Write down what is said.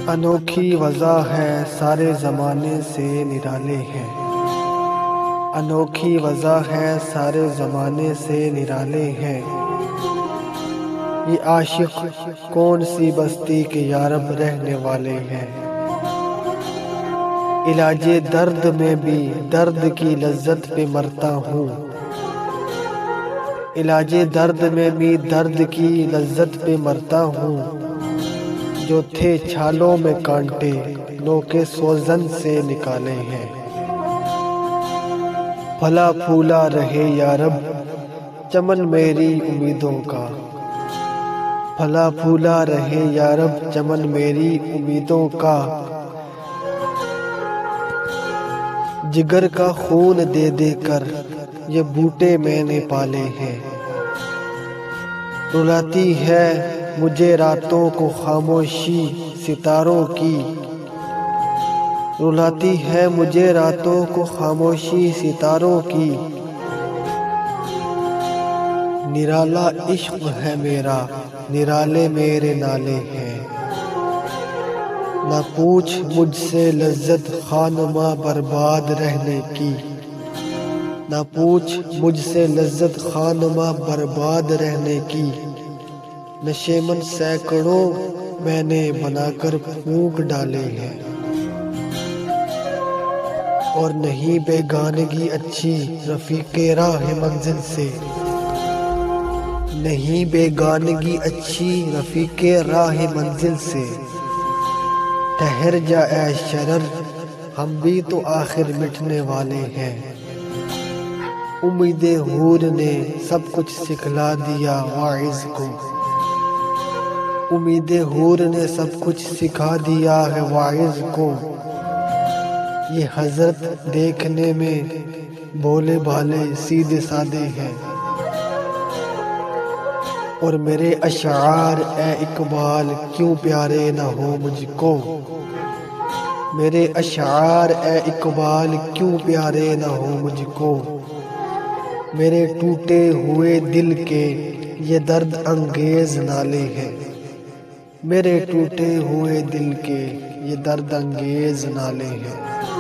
انوکھی وضع ہے سارے زمانے سے نرالے ہیں، انوکھی وضع ہے سارے زمانے سے نرالے ہیں۔ یہ عاشق کون سی بستی کے یارب رہنے والے ہیں، علاج درد میں بھی درد کی لذت پہ مرتا ہوں، علاج درد میں بھی درد کی لذت پہ مرتا ہوں۔ جو تھے چھالوں میں کانٹے نوکے سوزن سے نکالے ہیں۔ پھلا پھولا رہے یارب چمن میری امیدوں کا، پھلا پھولا رہے یارب چمن میری امیدوں کا۔ جگر کا خون دے دے کر یہ بوٹے میں نے پالے ہیں، رلاتی ہے مجھے راتوں کو خاموشی ستاروں کی، رلاتی ہے مجھے راتوں کو خاموشی ستاروں کی۔ نرالا عشق ہے میرا نرالے میرے نالے ہیں، نہ پوچھ مجھ سے لذت خانماں برباد رہنے کی، نہ پوچھ مجھ سے لذت خانماں برباد رہنے کی۔ نشیمن سینکڑوں میں نے بنا کر پھونک ڈالے ہیں، اور نہیں بیگانگی اچھی رفیق راہ منزل سے، نہیں بیگانگی اچھی رفیق راہ منزل سے۔ ٹھہر جا اے شرر ہم بھی تو آخر مٹنے والے ہیں، امید حور نے سب کچھ سکھلا دیا واعظ کو، امید حور نے سب کچھ سکھا دیا ہے واعظ کو۔ یہ حضرت دیکھنے میں بھولے بھالے سیدھے سادے ہیں، اور میرے اشعار اے اقبال کیوں پیارے نہ ہو مجھ کو، میرے اشعار اے اقبال کیوں پیارے نہ ہو مجھ کو۔ میرے ٹوٹے ہوئے دل کے یہ درد انگیز نالے ہیں، میرے ٹوٹے ہوئے دل کے یہ درد انگیز نالے ہیں۔